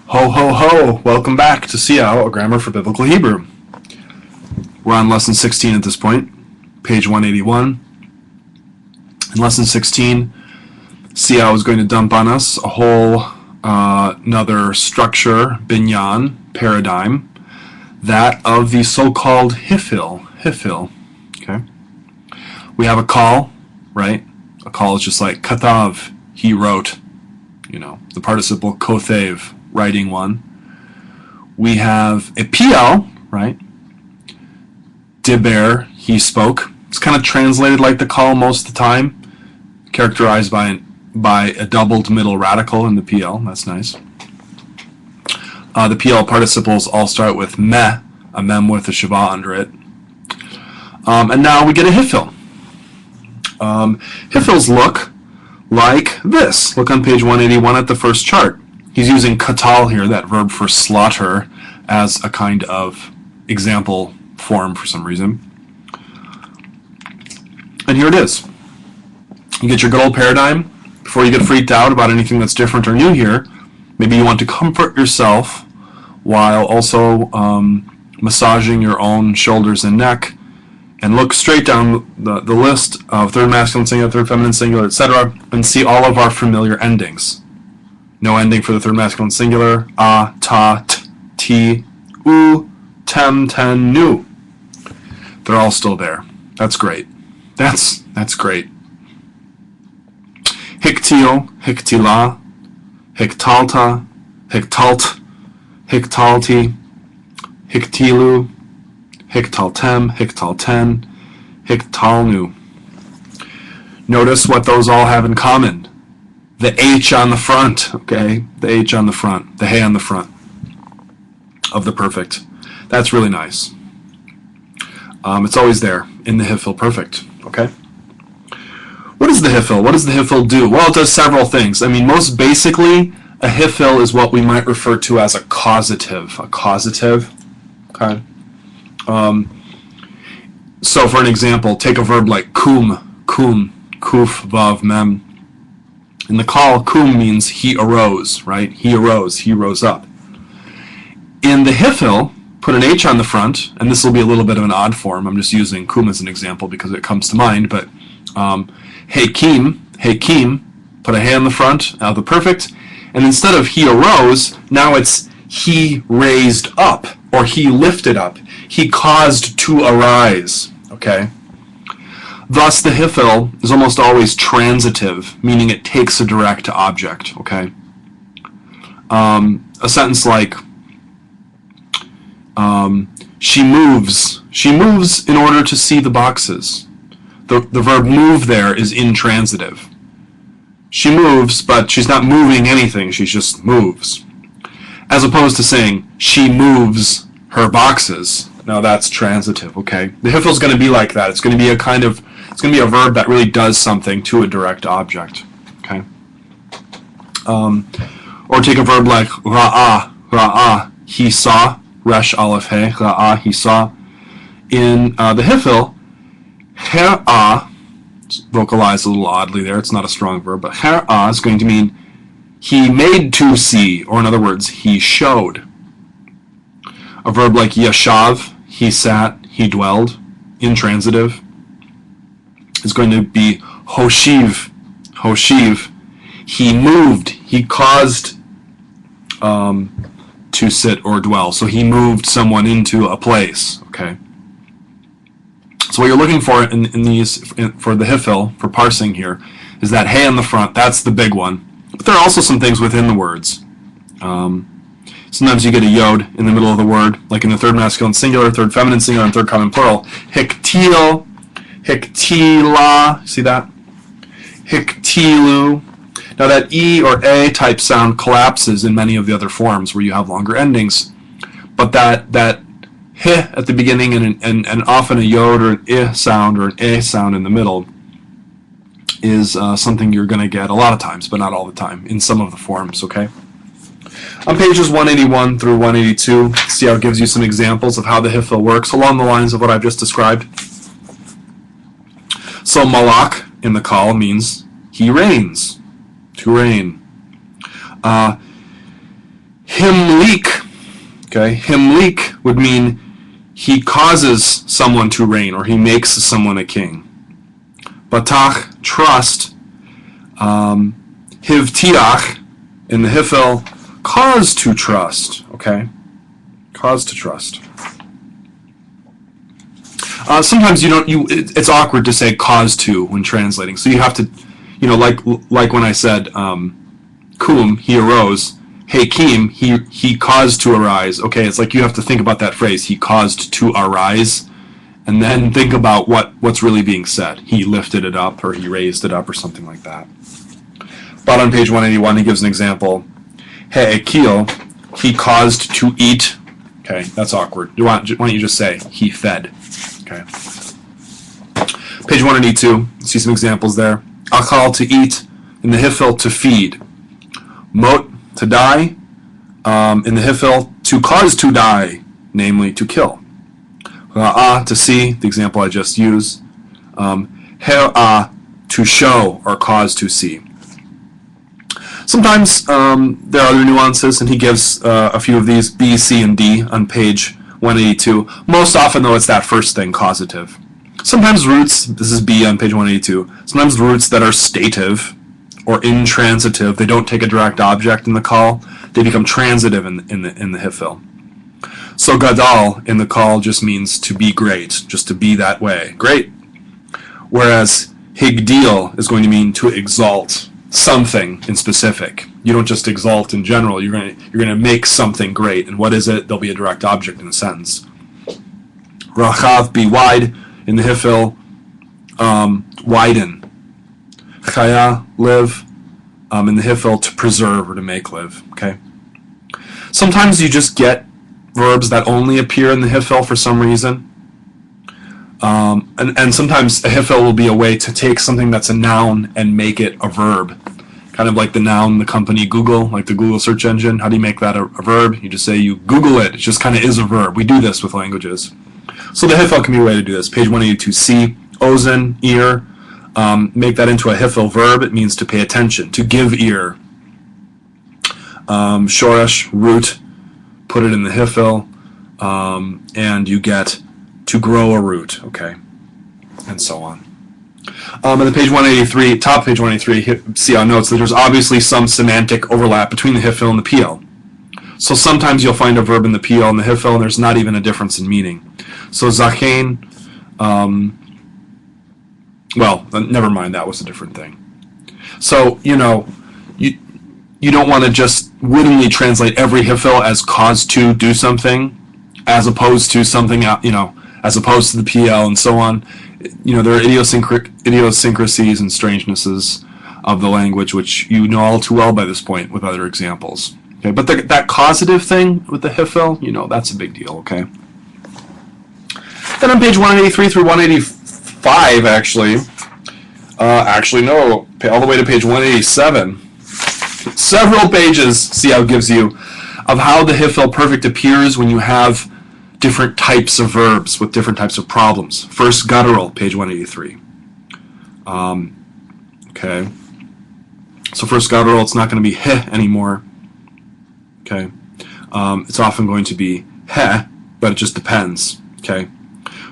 Ho, ho, ho! Welcome back to Seow, a grammar for biblical Hebrew. We're on lesson 16 at this point, page 181. In lesson 16, Seow is going to dump on us a whole another structure, binyan, paradigm, that of the so-called hifil. Okay? We have a call, right? A call is just like katav, he wrote. You know, the participle kothev, writing one. We have a PL, right? Diber, he spoke. It's kind of translated like the call most of the time, characterized by a doubled middle radical in the PL. That's nice. The PL participles all start with meh, a mem with a shava under it. And now we get a hifil. Hifils look like this. Look on page 181 at the first chart. He's using katal here, that verb for slaughter, as a kind of example form for some reason. And here it is. You get your good old paradigm. Before you get freaked out about anything that's different or new here, maybe you want to comfort yourself while also massaging your own shoulders and neck, and look straight down the list of third masculine singular, third feminine singular, etc., and see all of our familiar endings. No ending for the third masculine singular. A, ta, t, ti, u, tem, ten, nu. They're all still there. That's great. That's great. Hiktil, hiktila, hiktalta, hiktalt, hiktalti, hiktilu, hiktaltem, hiktalten, hiktalnu. Notice what those all have in common. The H on the front, okay? The H on the front, the hey on the front of the perfect. That's really nice. It's always there in the hifil perfect, okay? What is the hifil? What does the hifil do? Well, it does several things. I mean, most basically, a hifil is what we might refer to as a causative. A causative, okay? So for an example, take a verb like kum, kuf, vav, mem. In the call, kum means he arose, right? He arose, he rose up. In the hifil, put an H on the front, and this will be a little bit of an odd form. I'm just using kum as an example because it comes to mind, but hey kim, put a hey on the front of the perfect, and instead of he arose, now it's he raised up, or he lifted up. He caused to arise, okay? Thus, the hifil is almost always transitive, meaning it takes a direct object, okay? A sentence like, she moves. She moves in order to see the boxes. The verb move there is intransitive. She moves, but she's not moving anything, she just moves. As opposed to saying, she moves her boxes. Now that's transitive, okay? The hifil is going to be like that. It's going to be it's going to be a verb that really does something to a direct object, okay? Or take a verb like ra'ah, he saw, resh aleph he, ra'ah, he saw. In the hifil, her'ah, vocalized a little oddly there, it's not a strong verb, but her'ah is going to mean he made to see, or in other words, he showed. A verb like yashav, he sat, he dwelled, intransitive, is going to be hoshiv, he moved, he caused to sit or dwell. So he moved someone into a place, okay? So what you're looking for in these, for the hifil, for parsing here, is that hey on the front, that's the big one. But there are also some things within the words. Sometimes you get a yod in the middle of the word, like in the third masculine singular, third feminine singular, and third common plural. Hiktil, hiktila, see that? Hiktilu. Now that E or A type sound collapses in many of the other forms where you have longer endings. But that H at the beginning and often a yod or an I sound or an A sound in the middle is something you're going to get a lot of times, but not all the time, in some of the forms, okay? On pages 181 through 182, see how it gives you some examples of how the hifil works along the lines of what I've just described. So malak in the call means he reigns, to reign. Himlik, okay, himlik would mean he causes someone to reign, or he makes someone a king. Batach, trust. Hivtiach, in the Hifil, cause to trust, okay? Cause to trust. Sometimes it's awkward to say cause to when translating, so you have to, like when I said, kum, he arose, hey Kim, he caused to arise. Okay, it's like you have to think about that phrase, he caused to arise, and then think about what's really being said. He lifted it up, or he raised it up, or something like that. But on page 181, he gives an example. Hey Akil, he caused to eat. Okay, that's awkward. Why don't you just say, he fed. Okay. Page 182, see some examples there. Akal, to eat. In the Hifil, to feed. Mot, to die. In the Hifil, to cause to die, namely to kill. Ra'ah, to see, the example I just used. Her'ah, to show or cause to see. Sometimes there are other nuances, and he gives a few of these, B, C, and D, on page 182. Most often, though, it's that first thing, causative. Sometimes roots, this is B on page 182, sometimes roots that are stative or intransitive, they don't take a direct object in the call, they become transitive in the Hifil. So gadal in the call just means to be great, just to be that way, great. Whereas higdil is going to mean to exalt something in specific. You don't just exalt in general, you're going to make something great. And what is it? There'll be a direct object in a sentence. Rachav, be wide. In the Hifil, widen. Chaya, live. In the Hifil, to preserve or to make live. Okay. Sometimes you just get verbs that only appear in the Hifil for some reason. And sometimes a Hifil will be a way to take something that's a noun and make it a verb. Kind of like the noun, the company Google, like the Google search engine. How do you make that a verb? You just say you Google it. It just kind of is a verb. We do this with languages. So the Hifil can be a way to do this. Page 182, C, ozen, ear. Make that into a Hifil verb. It means to pay attention, to give ear. Shoresh, root. Put it in the Hifil. And you get to grow a root, okay, and so on. And then page 183, top page 183, see on notes that there's obviously some semantic overlap between the Hifil and the PL. So sometimes you'll find a verb in the PL and the Hifil, and there's not even a difference in meaning. So zachain, well, never mind, that was a different thing. So, you don't want to just wittingly translate every Hifil as cause to do something, as opposed to something, as opposed to the PL and so on. There are idiosyncrasies and strangenesses of the language, which you know all too well by this point with other examples. Okay, but that causative thing with the Hifil, that's a big deal, okay? Then on page 183 through 185, no, all the way to page 187, several pages, see how it gives you, of how the Hifil perfect appears when you have different types of verbs with different types of problems. First, guttural, page 183. Okay. So first guttural, it's not going to be heh anymore. Okay. It's often going to be heh, but it just depends. Okay.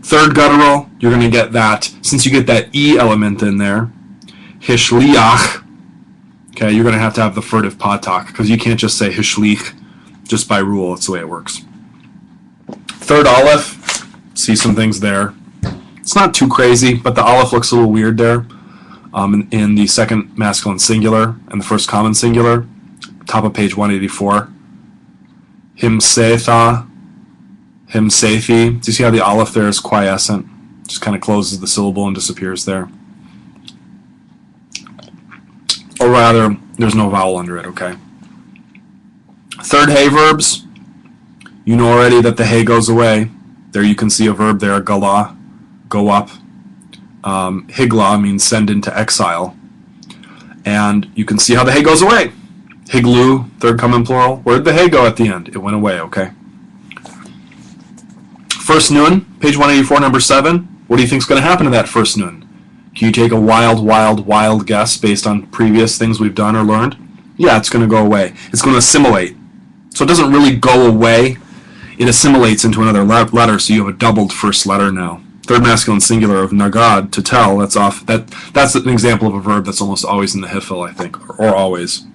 Third guttural, you're going to get that, since you get that E element in there, hishliach. Okay, you're going to have the furtive patak, because you can't just say hishlich just by rule. That's the way it works. Third aleph, see some things there. It's not too crazy, but the aleph looks a little weird there in the second masculine singular and the first common singular, top of page 184. Himsetha, himsethi. Do you see how the aleph there is quiescent? Just kind of closes the syllable and disappears there. Or rather, there's no vowel under it, okay? Third, hey verbs. You know already that the hey goes away. There you can see a verb there, gala, go up. Higla means send into exile. And you can see how the hey goes away. Higlu, third common plural. Where'd the hey go at the end? It went away, okay? First nun, page 184, number 7. What do you think is going to happen to that first nun? Can you take a wild guess based on previous things we've done or learned? Yeah, it's going to go away. It's going to assimilate. So it doesn't really go away. It assimilates into another letter, so you have a doubled first letter now. Third masculine singular of nagad, to tell. That's an example of a verb that's almost always in the Headful, I think, or always.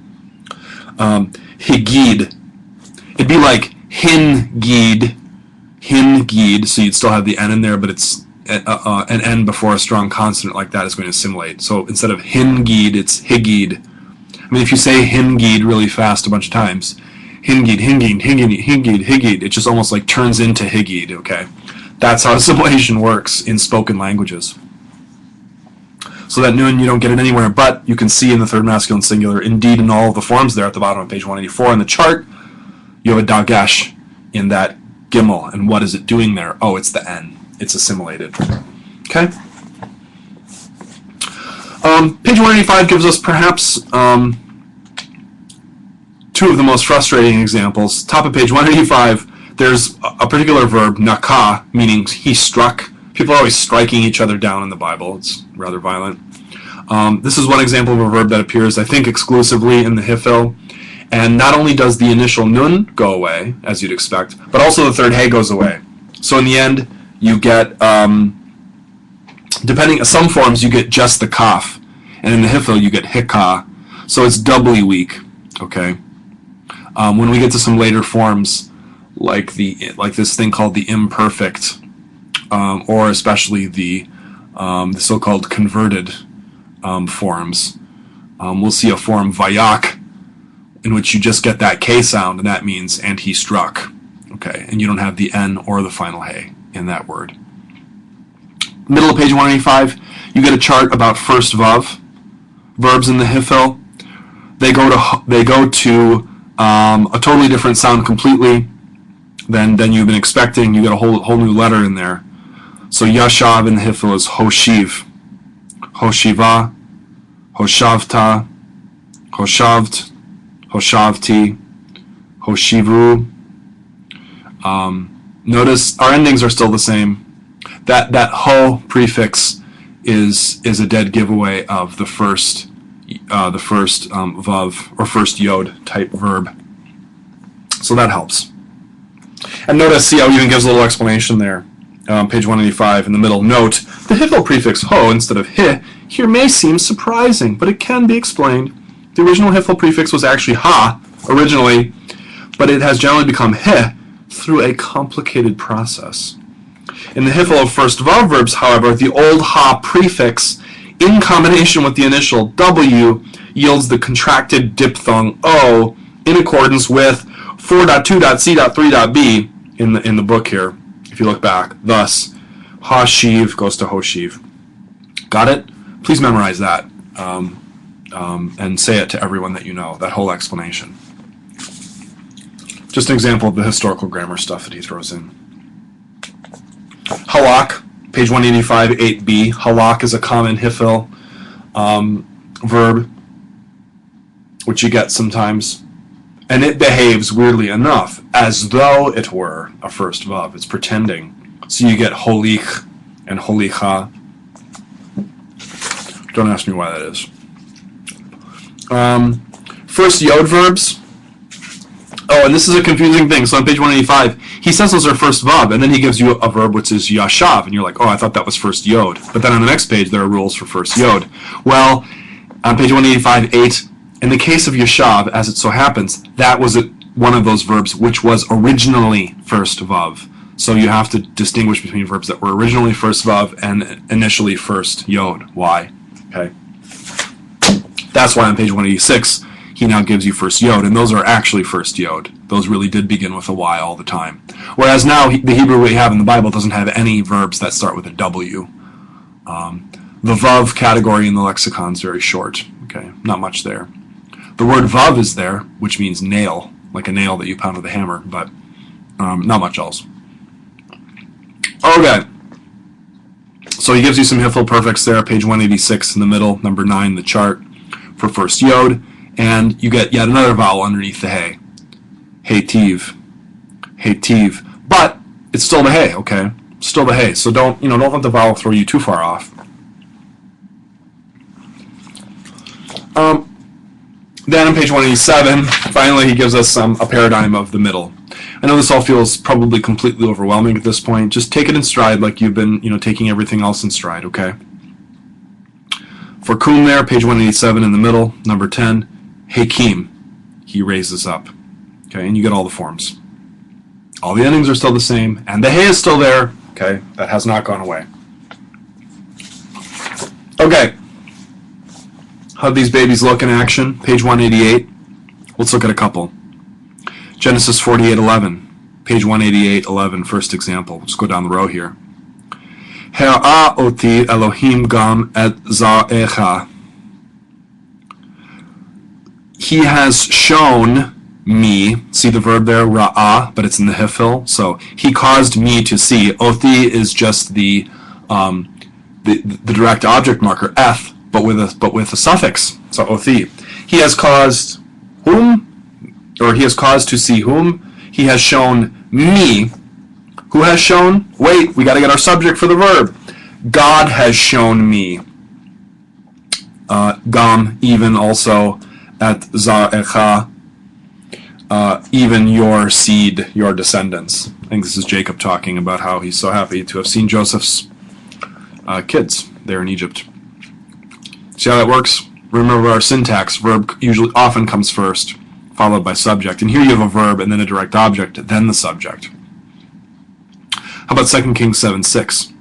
Higid. It'd be like hingid, so you'd still have the N in there, but it's an N before a strong consonant like that is going to assimilate. So instead of hingid, it's higid. I mean, if you say hingid really fast a bunch of times, hingid, hingid, hingid, hingid, higid, it just almost like turns into higid, okay? That's how assimilation works in spoken languages. So that nun, you don't get it anywhere, but you can see in the third masculine singular, indeed in all of the forms there at the bottom of page 184 in the chart, you have a dagesh in that gimel. And what is it doing there? Oh, it's the N. It's assimilated. Okay? Page 185 gives us perhaps two of the most frustrating examples. Top of page 185, there's a particular verb, naka, meaning he struck. People are always striking each other down in the Bible. It's rather violent. This is one example of a verb that appears, I think, exclusively in the Headful. And not only does the initial nun go away, as you'd expect, but also the third hey goes away. So in the end, you get, depending on some forms, you get just the kaf. And in the Headful, you get hika. So it's doubly weak, okay? When we get to some later forms, like this thing called the imperfect, or especially the so-called converted forms, we'll see a form vayak, in which you just get that K sound, and that means and he struck, okay? And you don't have the N or the final hey in that word. Middle of page 185, you get a chart about first vav verbs in the Headful. They go to a totally different sound completely than you've been expecting. You get a whole new letter in there. So yashav in the Headful is hoshiv, hoshiva, hoshavta, hoshavt, hoshavti, hoshivu. Notice our endings are still the same. That ho prefix is a dead giveaway of the first vav or first yod type verb. So that helps. And notice, see how he even gives a little explanation there. Page 185 in the middle. Note, the Headful prefix ho instead of hi here may seem surprising, but it can be explained. The original Headful prefix was actually ha originally, but it has generally become he through a complicated process. In the Headful of first vav verbs, however, the old ha prefix in combination with the initial w yields the contracted diphthong o in accordance with 4.2.c.3.b in the book here, if you look back. Thus, ha-shiv goes to ho-shiv. Got it? Please memorize that and say it to everyone that you know, that whole explanation. Just an example of the historical grammar stuff that he throws in. Halak, page 185, 8b. Halak is a common Headful verb, which you get sometimes. And it behaves, weirdly enough, as though it were a first vav. It's pretending. So you get holich and holicha. Don't ask me why that is. First yod verbs. Oh, and this is a confusing thing. So on page 185, he says those are first vav, and then he gives you a verb which is yashav, and you're like, oh, I thought that was first yod. But then on the next page, there are rules for first yod. Well, on page 185, 8, in the case of yashav, as it so happens, that was one of those verbs which was originally first vav. So you have to distinguish between verbs that were originally first vav and initially first yod. Why? Okay. That's why on page 186, he now gives you first yod, and those are actually first yod. Those really did begin with a Y all the time. Whereas now, the Hebrew we have in the Bible doesn't have any verbs that start with a W. The vav category in the lexicon is very short. Okay, not much there. The word vav is there, which means nail, like a nail that you pound with a hammer, but not much else. Okay. So he gives you some Headful perfects there, page 186 in the middle, number 9, the chart for first yod. And you get yet another vowel underneath the hey. Hey-tiv. Hey-tiv. But it's still the hey, okay? Still the hey. So don't let the vowel throw you too far off. Then on page 187, finally he gives us a paradigm of the middle. I know this all feels probably completely overwhelming at this point. Just take it in stride like you've been, taking everything else in stride, okay? For Kum there, page 187 in the middle, number 10, Hakim, he raises up. Okay, and you get all the forms. All the endings are still the same, and the hey is still there, okay? That has not gone away. Okay. How'd these babies look in action? Page 188. Let's look at a couple. Genesis 48:11. Page 188:11, first example. Let's go down the row here. Hera oti Elohim gam et za'echa. He has shown me. See the verb there, ra'ah, but it's in the Headful. So he caused me to see. Oti is just the direct object marker, eth, but with a suffix. So othi. He has caused whom? Or he has caused to see whom? He has shown me. Who has shown? Wait, we got to get our subject for the verb. God has shown me. Gam, even also, at za'echa, even your seed, your descendants. I think this is Jacob talking about how he's so happy to have seen Joseph's kids there in Egypt. See how that works? Remember our syntax. Verb usually often comes first, followed by subject. And here you have a verb and then a direct object, then the subject. How about 2 Kings 7:6?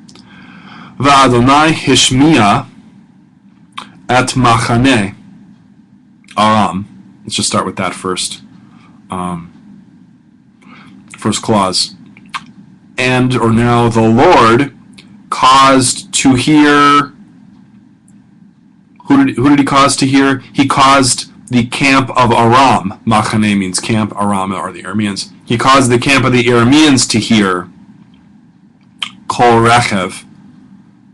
Va'adonai hishmiya et machane aram. Let's just start with that first. First clause. And, or now, the Lord caused to hear. Who did he cause to hear? He caused the camp of Aram. Machane means camp. Aram are the Arameans. He caused the camp of the Arameans to hear. Kol rechev,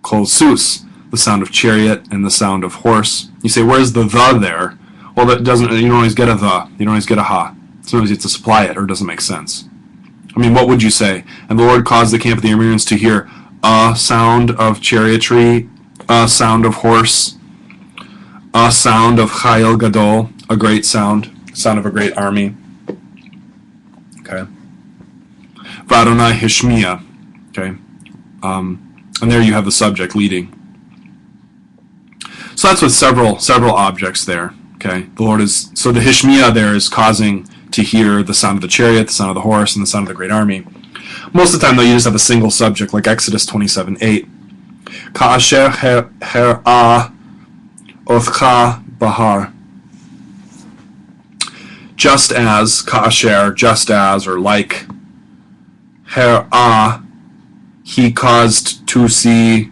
kol sus, the sound of chariot and the sound of horse. You say, where's the there? Well, that doesn't. You don't always get a the. You don't always get a ha. Sometimes you have to supply it, or it doesn't make sense. I mean, what would you say? And the Lord caused the camp of the Arameans to hear a sound of chariotry, a sound of horse, a sound of chayil gadol, a great sound of a great army. Okay. V'Adonai hishmiya. Okay. And there you have the subject leading. So that's with several objects there. Okay. The Lord is, so the hishmiya there is causing to hear the sound of the chariot, the sound of the horse, and the sound of the great army. Most of the time, though, you just have a single subject, like Exodus 27:8. Ka'asher her'ah othcha bahar. Just as, ka'asher, just as, or like, her'ah, he caused to see,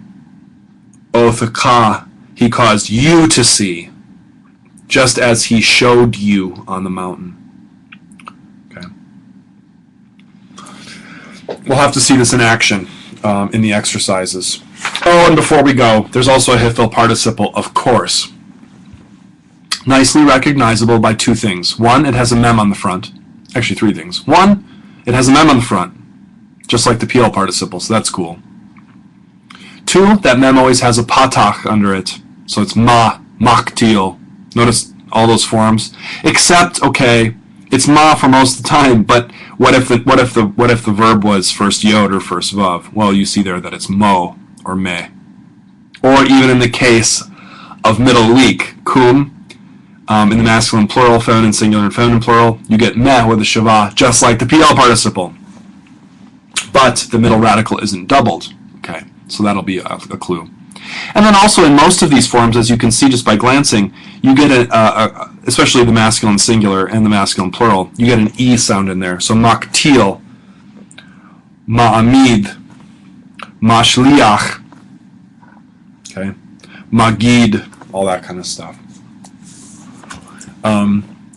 othcha, he caused you to see, just as he showed you on the mountain. We'll have to see this in action in the exercises. Oh, and before we go, there's also a Headful Participle, of course. Nicely recognizable by two things. One, it has a mem on the front. Actually, three things. One, it has a mem on the front, just like the PL participle, so that's cool. Two, that mem always has a patach under it, so it's ma, maktil. Notice all those forms, except, okay, it's ma for most of the time, but what if the verb was first yod or first vav? Well, you see there that it's mo or me. Or even in the case of middle week, kum, in the masculine plural, feminine singular, and feminine plural, you get meh with a shavah, just like the PL participle. But the middle radical isn't doubled. Okay, so that'll be a clue. And then also in most of these forms, as you can see just by glancing, you get especially the masculine singular and the masculine plural, you get an E sound in there. So maktil, ma'amid, mashliach, okay, magid, all that kind of stuff.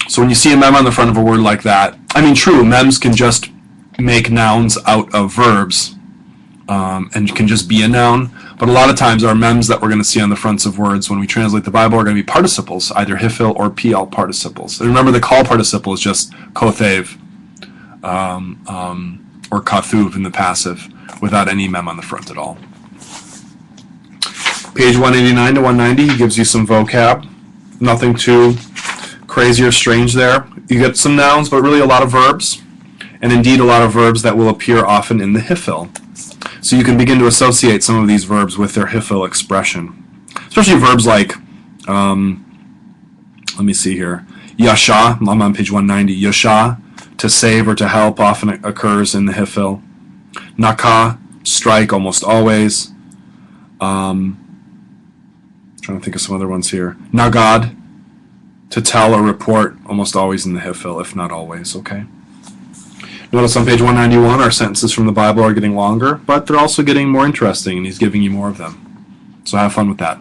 So when you see a mem on the front of a word like that, I mean, true, mems can just make nouns out of verbs, and can just be a noun. But a lot of times our mems that we're going to see on the fronts of words when we translate the Bible are going to be participles, either Headful or PL participles. And remember, the call participle is just kothev or kathuv in the passive, without any mem on the front at all. Page 189 to 190, he gives you some vocab. Nothing too crazy or strange there. You get some nouns, but really a lot of verbs, and indeed a lot of verbs that will appear often in the Headful. So you can begin to associate some of these verbs with their Headful expression. Especially verbs like, let me see here, yasha, I'm on page 190, yasha, to save or to help, often occurs in the Headful. Naka, strike, almost always. Trying to think of some other ones here. Nagad, to tell or report, almost always in the Headful, if not always, okay? Notice on page 191 our sentences from the Bible are getting longer, but they're also getting more interesting, and he's giving you more of them. So have fun with that.